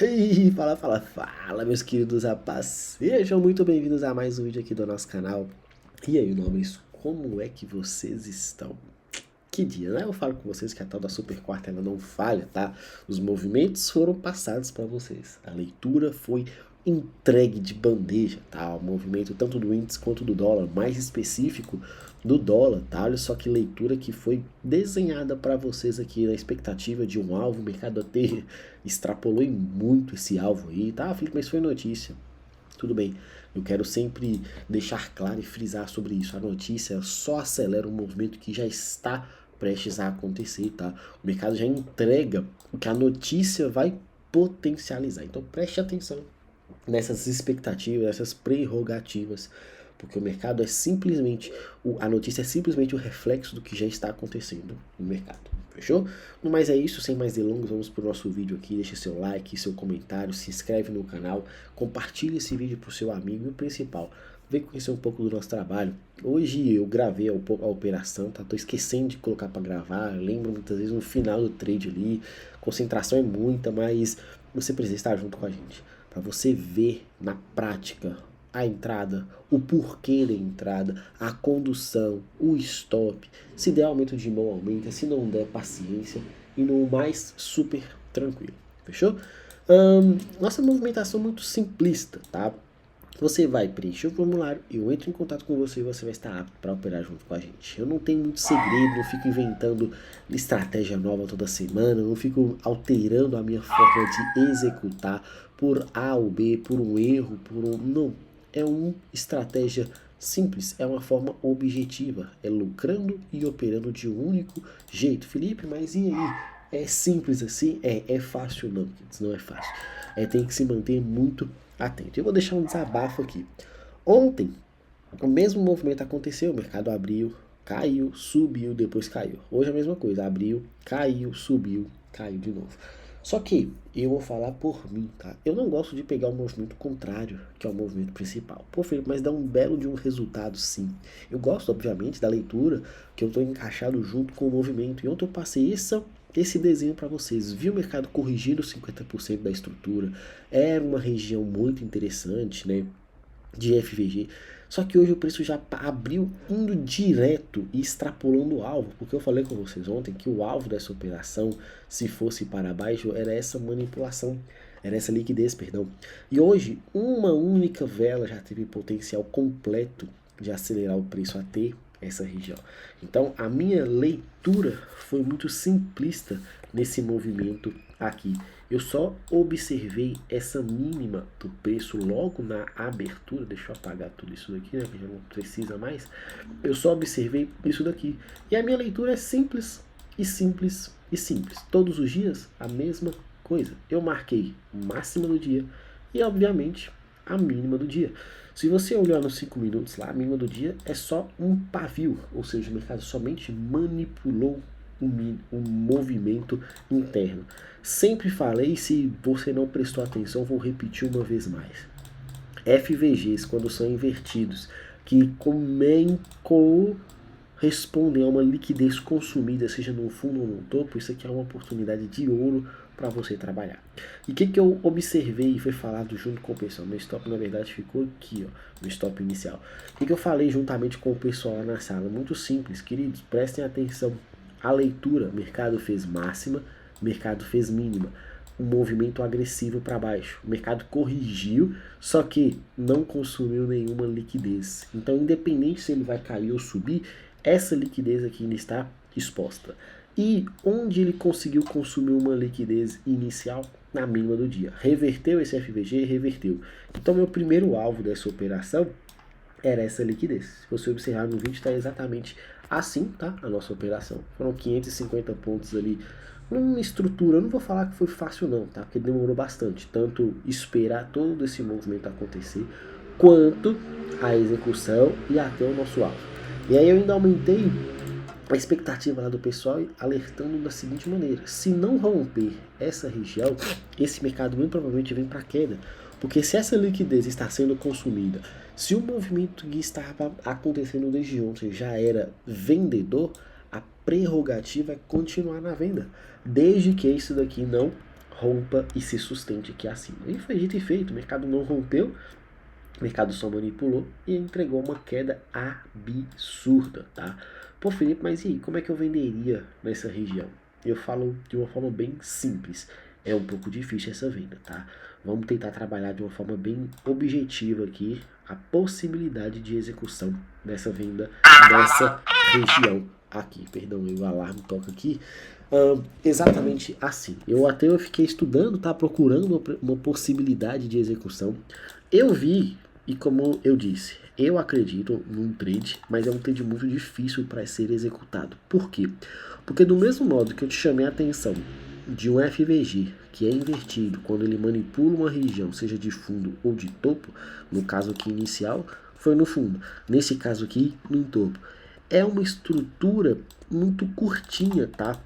Hey, fala, meus queridos rapazes. Sejam muito bem-vindos a mais um vídeo aqui do nosso canal. E aí, nobres, como é que vocês estão? Que dia, né? Eu falo com vocês que a tal da Super Quarta ela não falha, tá? Os movimentos foram passados para vocês. A leitura foi entregue de bandeja, tá? O movimento tanto do índice quanto do dólar, mais específico do dólar, tá? Olha só que leitura que foi desenhada para vocês aqui na expectativa de um alvo. O mercado até extrapolou muito esse alvo aí, tá, Felipe? Mas foi notícia. Tudo bem, eu quero sempre deixar claro e frisar sobre isso. A notícia só acelera um movimento que já está prestes a acontecer, tá? O mercado já entrega o que a notícia vai potencializar. Então preste atenção nessas expectativas, nessas prerrogativas, porque o mercado é simplesmente, a notícia é simplesmente o reflexo do que já está acontecendo no mercado. Fechou? No mais é isso, sem mais delongas, vamos para o nosso vídeo aqui. Deixe seu like, seu comentário, se inscreve no canal, compartilhe esse vídeo para o seu amigo e o principal, vem conhecer um pouco do nosso trabalho. Hoje eu gravei a operação, tá? Tô esquecendo de colocar para gravar, lembro muitas vezes no final do trade ali, concentração é muita, mas você precisa estar junto com a gente, para você ver na prática a entrada, o porquê da entrada, a condução, o stop, se der aumento de mão aumenta, se não der paciência e no mais super tranquilo, fechou? Nossa movimentação é muito simplista, tá? Você vai preencher o formulário, eu entro em contato com você e você vai estar apto para operar junto com a gente. Eu não tenho muito segredo, não fico inventando estratégia nova toda semana, não fico alterando a minha forma de executar por A ou B, por um erro, por um... Não, é uma estratégia simples, é uma forma objetiva, é lucrando e operando de um único jeito. Felipe, mas e aí? É simples assim? É fácil não, não é fácil. Tem que se manter muito atento. Eu vou deixar um desabafo aqui. Ontem, o mesmo movimento aconteceu, o mercado abriu, caiu, subiu, depois caiu. Hoje é a mesma coisa, abriu, caiu, subiu, caiu de novo. Só que eu vou falar por mim, tá? Eu não gosto de pegar o movimento contrário, que é o movimento principal. Pô, Felipe, mas dá um belo de um resultado, sim. Eu gosto, obviamente, da leitura, que eu estou encaixado junto com o movimento. E ontem eu passei esse desenho para vocês. Vi o mercado corrigindo 50% da estrutura. Era uma região muito interessante, né? De FVG. Só que hoje o preço já abriu indo direto e extrapolando o alvo, porque eu falei com vocês ontem que o alvo dessa operação, se fosse para baixo, era essa manipulação, era essa liquidez, perdão. E hoje, uma única vela já teve potencial completo de acelerar o preço até essa região. Então, a minha leitura foi muito simplista nesse movimento aqui. Eu só observei essa mínima do preço logo na abertura. Deixa eu apagar tudo isso daqui, né, que já não precisa mais. Eu só observei isso daqui. E a minha leitura é simples e simples e simples. Todos os dias a mesma coisa. Eu marquei máxima do dia e, obviamente, a mínima do dia. Se você olhar nos 5 minutos lá, a mínima do dia é só um pavio, ou seja, o mercado somente manipulou um movimento interno. Sempre falei, se você não prestou atenção, vou repetir uma vez mais. FVGs, quando são invertidos, que correspondem a uma liquidez consumida, seja no fundo ou no topo, isso aqui é uma oportunidade de ouro para você trabalhar. E o que eu observei e foi falado junto com o pessoal? Meu stop, na verdade, ficou aqui, ó, no stop inicial. O que eu falei juntamente com o pessoal lá na sala? Muito simples, queridos, prestem atenção. A leitura, mercado fez máxima, mercado fez mínima. Um movimento agressivo para baixo. O mercado corrigiu, só que não consumiu nenhuma liquidez. Então, independente se ele vai cair ou subir, essa liquidez aqui ainda está exposta. E onde ele conseguiu consumir uma liquidez inicial? Na mínima do dia. Reverteu esse FVG? Reverteu. Então, meu primeiro alvo dessa operação era essa liquidez. Se você observar no vídeo, está exatamente assim, tá? A nossa operação. Foram 550 pontos ali numa estrutura. Eu não vou falar que foi fácil não, tá? Porque demorou bastante. Tanto esperar todo esse movimento acontecer, quanto a execução e até o nosso alvo. E aí eu ainda aumentei a expectativa lá do pessoal, alertando da seguinte maneira: se não romper essa região, esse mercado muito provavelmente vem para queda, porque se essa liquidez está sendo consumida, se o movimento que estava acontecendo desde ontem já era vendedor, a prerrogativa é continuar na venda, desde que isso daqui não rompa e se sustente aqui acima. E foi dito e feito, o mercado não rompeu, o mercado só manipulou e entregou uma queda absurda, tá? Pô, Felipe, mas e aí, como é que eu venderia nessa região? Eu falo de uma forma bem simples. É um pouco difícil essa venda, tá? Vamos tentar trabalhar de uma forma bem objetiva aqui a possibilidade de execução dessa venda nessa região aqui. Perdão, o alarme toca aqui. Exatamente assim. Eu fiquei estudando, tá? Procurando uma possibilidade de execução. Eu vi, e como eu disse, eu acredito num trade, mas é um trade muito difícil para ser executado. Por quê? Porque do mesmo modo que eu te chamei a atenção de um FVG que é invertido quando ele manipula uma região, seja de fundo ou de topo, no caso aqui inicial, foi no fundo. Nesse caso aqui, no topo. É uma estrutura muito curtinha, tá?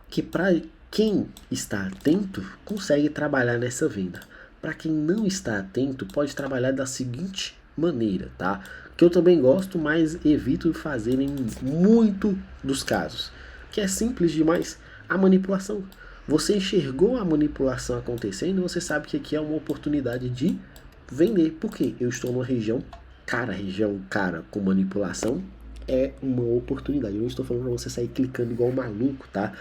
Que para quem está atento, consegue trabalhar nessa venda. Para quem não está atento, pode trabalhar da seguinte maneira, tá? Que eu também gosto, mas evito fazer em muito dos casos. Que é simples demais, a manipulação. Você enxergou a manipulação acontecendo, você sabe que aqui é uma oportunidade de vender. Por quê? Eu estou numa região cara com manipulação é uma oportunidade. Eu não estou falando para você sair clicando igual um maluco, tá?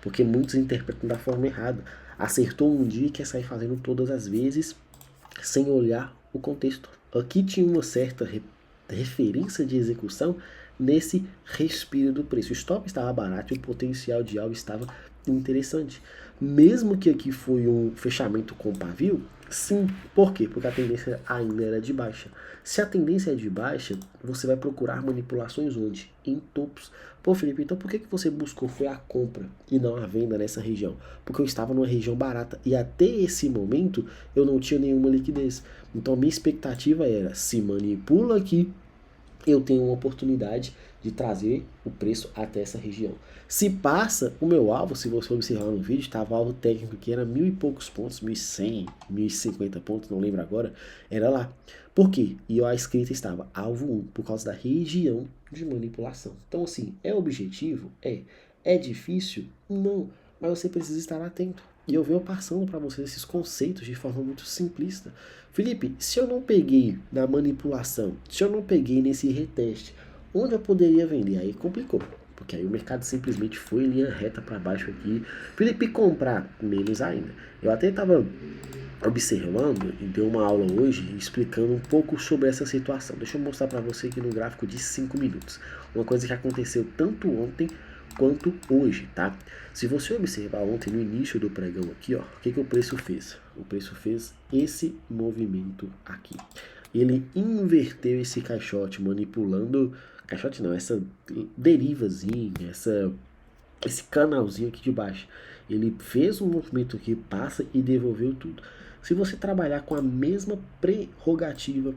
Porque muitos interpretam da forma errada. Acertou um dia e quer sair fazendo todas as vezes sem olhar o contexto. Aqui tinha uma certa referência de execução nesse respiro do preço. O stop estava barato e o potencial de alvo estava interessante. Mesmo que aqui foi um fechamento com pavio, sim. Por quê? Porque a tendência ainda era de baixa. Se a tendência é de baixa, você vai procurar manipulações onde? Em topos. Pô, Felipe, então por que você buscou foi a compra e não a venda nessa região? Porque eu estava numa região barata e até esse momento eu não tinha nenhuma liquidez. Então a minha expectativa era, se manipula aqui, eu tenho uma oportunidade de trazer o preço até essa região. Se passa o meu alvo, se você observar no vídeo, estava o alvo técnico que era 1.000 e poucos pontos, 1.100, 1.050 pontos, não lembro agora, era lá. Por quê? E a escrita estava alvo 1, por causa da região de manipulação. Então assim, é objetivo? É. É difícil? Não. Mas você precisa estar atento. E eu venho passando para vocês esses conceitos de forma muito simplista. Felipe, se eu não peguei na manipulação, se eu não peguei nesse reteste, onde eu poderia vender? Aí complicou, porque aí o mercado simplesmente foi em linha reta para baixo aqui. Felipe, comprar menos ainda. Eu até estava observando e deu uma aula hoje explicando um pouco sobre essa situação. Deixa eu mostrar para você aqui no gráfico de 5 minutos. Uma coisa que aconteceu tanto ontem quanto hoje, tá? Se você observar ontem no início do pregão aqui, ó, o que o preço fez? O preço fez esse movimento aqui. Ele inverteu esse caixote manipulando, caixote não, essa derivazinha, esse canalzinho aqui de baixo. Ele fez um movimento aqui, passa e devolveu tudo. Se você trabalhar com a mesma prerrogativa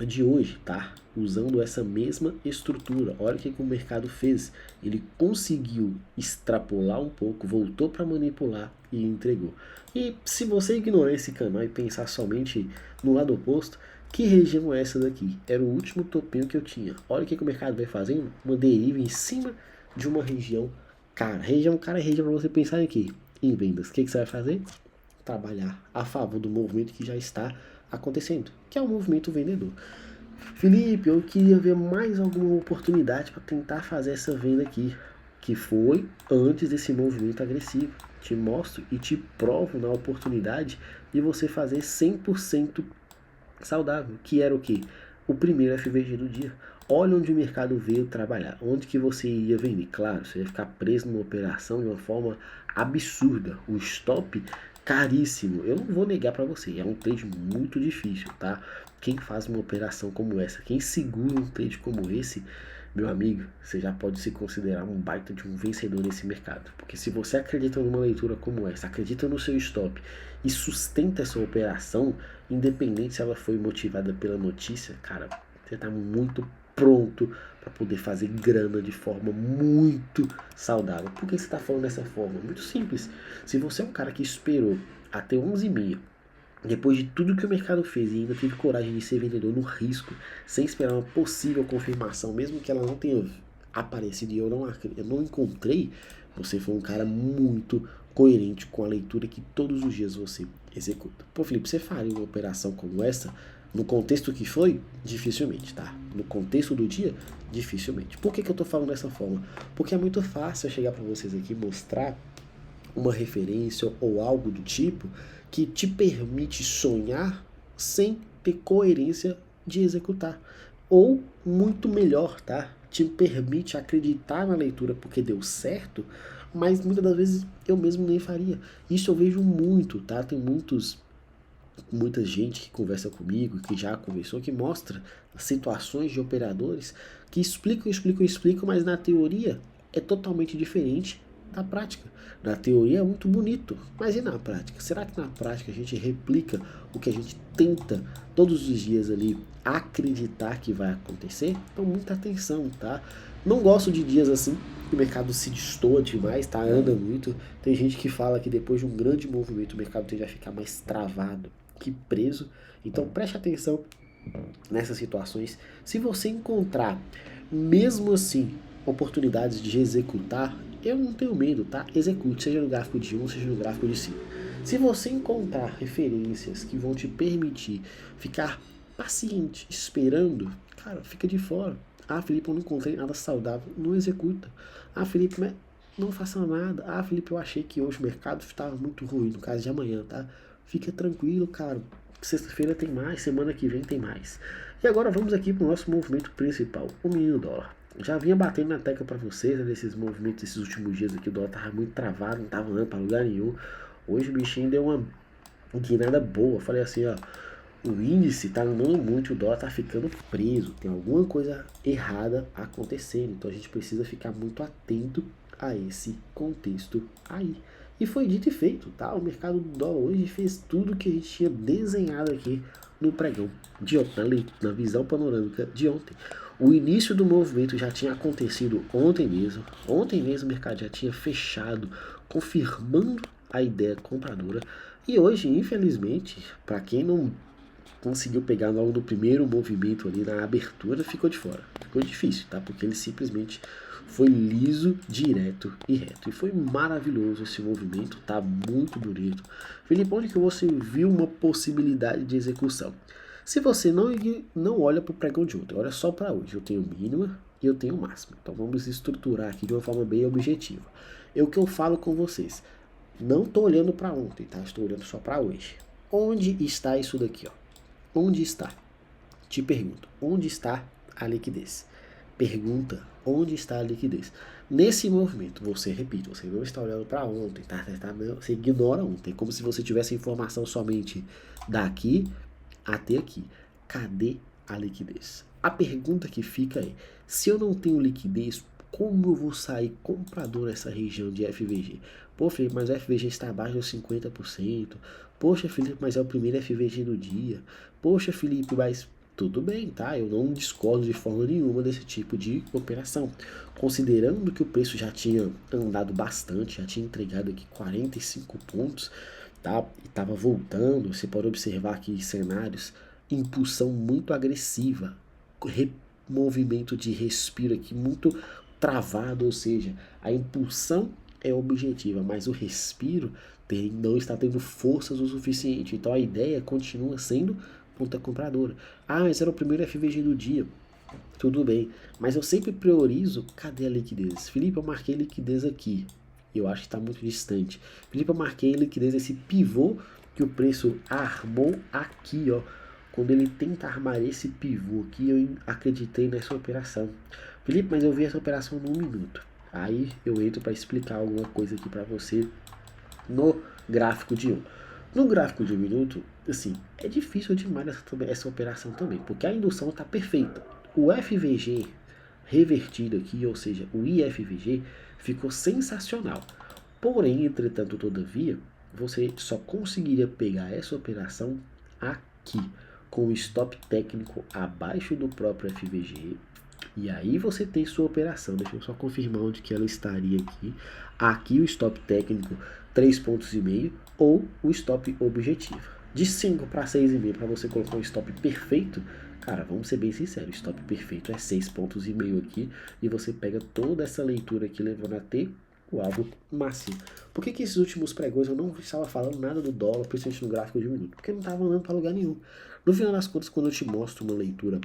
de hoje, tá? Usando essa mesma estrutura, olha o que o mercado fez. Ele conseguiu extrapolar um pouco, voltou para manipular e entregou. E se você ignorar esse canal e pensar somente no lado oposto, que região é essa daqui? Era o último topinho que eu tinha. Olha o que o mercado vai fazendo, uma deriva em cima de uma região cara. Região cara é região para você pensar aqui em vendas. O que você vai fazer? Trabalhar a favor do movimento que já está acontecendo, que é o movimento vendedor. Felipe, eu queria ver mais alguma oportunidade para tentar fazer essa venda aqui, que foi antes desse movimento agressivo. Te mostro e te provo na oportunidade de você fazer 100% saudável, que era o que? O primeiro FVG do dia. Olha onde o mercado veio trabalhar, onde que você iria vender. Claro, você ia ficar preso numa operação de uma forma absurda. O stop caríssimo. Eu não vou negar para você, é um trade muito difícil, tá? Quem faz uma operação como essa, quem segura um trade como esse, meu amigo, você já pode se considerar um baita de um vencedor nesse mercado. Porque se você acredita numa leitura como essa, acredita no seu stop e sustenta essa operação, independente se ela foi motivada pela notícia, cara, você tá muito pronto para poder fazer grana de forma muito saudável. Por que você está falando dessa forma? Muito simples. Se você é um cara que esperou até 11h30, depois de tudo que o mercado fez e ainda teve coragem de ser vendedor no risco, sem esperar uma possível confirmação, mesmo que ela não tenha aparecido e eu não encontrei, você foi um cara muito, coerente com a leitura que todos os dias você executa. Pô, Felipe, você faria uma operação como essa no contexto que foi? Dificilmente, tá? No contexto do dia? Dificilmente. Por que eu tô falando dessa forma? Porque é muito fácil eu chegar para vocês aqui e mostrar uma referência ou algo do tipo que te permite sonhar sem ter coerência de executar. Ou, muito melhor, tá? Te permite acreditar na leitura porque deu certo, mas muitas das vezes eu mesmo nem faria. Isso eu vejo muito, tá? Tem muita gente que conversa comigo, que já conversou, que mostra situações de operadores que explicam, mas na teoria é totalmente diferente da prática. Na teoria é muito bonito, mas e na prática? Será que na prática a gente replica o que a gente tenta todos os dias ali acreditar que vai acontecer? Então muita atenção, tá? Não gosto de dias assim que o mercado se destoa demais, tá? Anda muito. Tem gente que fala que depois de um grande movimento o mercado tende a ficar mais travado que preso. Então preste atenção nessas situações. Se você encontrar, mesmo assim, oportunidades de executar, eu não tenho medo, tá? Execute, seja no gráfico de 1, seja no gráfico de 5. Se você encontrar referências que vão te permitir ficar paciente, esperando, cara, fica de fora. Ah, Felipe, eu não encontrei nada saudável. Não executa. Ah, Felipe, não faça nada. Ah, Felipe, eu achei que hoje o mercado estava muito ruim, no caso de amanhã, tá? Fica tranquilo, cara. Sexta-feira tem mais, semana que vem tem mais. E agora vamos aqui para o nosso movimento principal, o menino dólar. Já vinha batendo na tecla para vocês, né, nesses movimentos, esses últimos dias aqui, o dólar tava muito travado, não tava andando para lugar nenhum. Hoje o bichinho deu uma guinada boa. Falei assim, ó, o índice tá andando muito, o dólar tá ficando preso, tem alguma coisa errada acontecendo. Então a gente precisa ficar muito atento a esse contexto aí. E foi dito e feito, tá? O mercado do dólar hoje fez tudo que a gente tinha desenhado aqui no pregão de ontem, na visão panorâmica de ontem. O início do movimento já tinha acontecido ontem mesmo. Ontem mesmo o mercado já tinha fechado, confirmando a ideia compradora. E hoje, infelizmente, para quem não conseguiu pegar logo no primeiro movimento ali na abertura, ficou de fora. Ficou difícil, tá? Porque ele simplesmente foi liso, direto e reto. E foi maravilhoso esse movimento, tá muito bonito. Felipe, onde que você viu uma possibilidade de execução? Se você não olha para o pregão de ontem, olha só para hoje. Eu tenho mínima e eu tenho máxima. Então vamos estruturar aqui de uma forma bem objetiva. É o que eu falo com vocês. Não estou olhando para ontem, tá? Estou olhando só para hoje. Onde está isso daqui, ó? Onde está? Te pergunto, onde está a liquidez? Pergunta, onde está a liquidez? Nesse movimento, você não está olhando para ontem, tá? Você ignora ontem, como se você tivesse informação somente daqui até aqui. Cadê a liquidez? A pergunta que fica é, se eu não tenho liquidez, como eu vou sair comprador nessa região de FVG? Pô, Felipe, mas o FVG está abaixo dos 50%. Poxa, Felipe, mas é o primeiro FVG do dia. Poxa, Felipe, mas tudo bem, tá? Eu não discordo de forma nenhuma desse tipo de operação. Considerando que o preço já tinha andado bastante, já tinha entregado aqui 45 pontos, tá? E estava voltando, você pode observar aqui cenários, impulsão muito agressiva, movimento de respiro aqui muito travado, ou seja, a impulsão é objetiva, mas o respiro não está tendo forças o suficiente. Então a ideia continua sendo ponta compradora. Ah, mas era o primeiro FVG do dia. Tudo bem, mas eu sempre priorizo, cadê a liquidez? Felipe, eu marquei liquidez aqui. Eu acho que está muito distante. Felipe, eu marquei liquidez, esse pivô que o preço armou aqui, ó. Quando ele tenta armar esse pivô aqui, eu acreditei nessa operação. Felipe, mas eu vi essa operação num minuto. Aí eu entro para explicar alguma coisa aqui para você no gráfico de 1. No gráfico de 1 minuto, assim, é difícil demais essa operação também, porque a indução está perfeita. O FVG revertido aqui, ou seja, o IFVG, ficou sensacional. Porém, entretanto, todavia, você só conseguiria pegar essa operação aqui, com o stop técnico abaixo do próprio FVG. E aí você tem sua operação. Deixa eu só confirmar onde que ela estaria aqui. Aqui o stop técnico 3,5 pontos ou o stop objetivo. De 5 para 6,5 para você colocar um stop perfeito. Cara, vamos ser bem sinceros, o stop perfeito é 6,5 pontos aqui. E você pega toda essa leitura aqui levando até o alvo macio. Por que esses últimos pregões eu não estava falando nada do dólar, principalmente no gráfico de 1 minuto? Porque não estava andando para lugar nenhum. No final das contas, quando eu te mostro uma leitura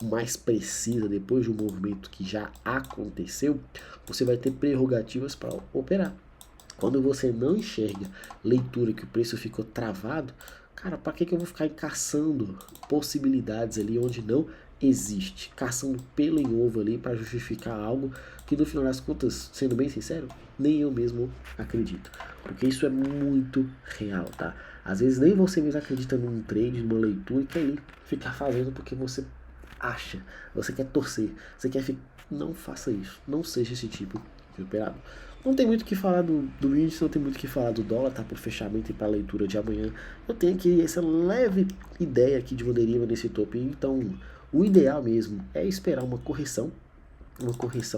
mais precisa depois de um movimento que já aconteceu, você vai ter prerrogativas para operar. Quando você não enxerga leitura que o preço ficou travado, cara, para que eu vou ficar caçando possibilidades ali onde não existe? Caçando pelo em ovo ali para justificar algo que no final das contas, sendo bem sincero, nem eu mesmo acredito. Porque isso é muito real, tá? Às vezes nem você mesmo acredita num trade, numa leitura e quer ir ficar fazendo porque você acha, você quer torcer, você quer ficar... Não faça isso, não seja esse tipo de operador. Não tem muito o que falar do índice, não tem muito o que falar do dólar, tá? Por fechamento e para a leitura de amanhã. Eu tenho aqui essa leve ideia aqui de uma deriva nesse topo. Então, o ideal mesmo é esperar uma correção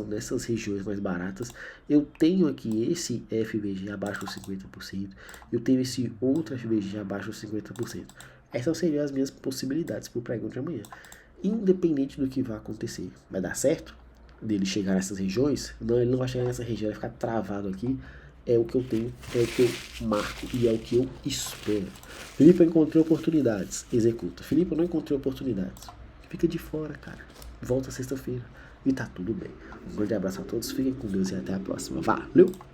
nessas regiões mais baratas. Eu tenho aqui esse FVG abaixo dos 50%, eu tenho esse outro FVG abaixo dos 50%. Essas seriam as minhas possibilidades para o pregão de amanhã. Independente do que vai acontecer, vai dar certo dele chegar nessas regiões? Não, ele não vai chegar nessa região, vai ficar travado aqui. É o que eu tenho, é o que eu marco e é o que eu espero. Felipe, eu encontrei oportunidades, executa. Felipe, eu não encontrei oportunidades, fica de fora, cara. Volta sexta-feira e tá tudo bem. Um grande abraço a todos, fiquem com Deus e até a próxima. Valeu!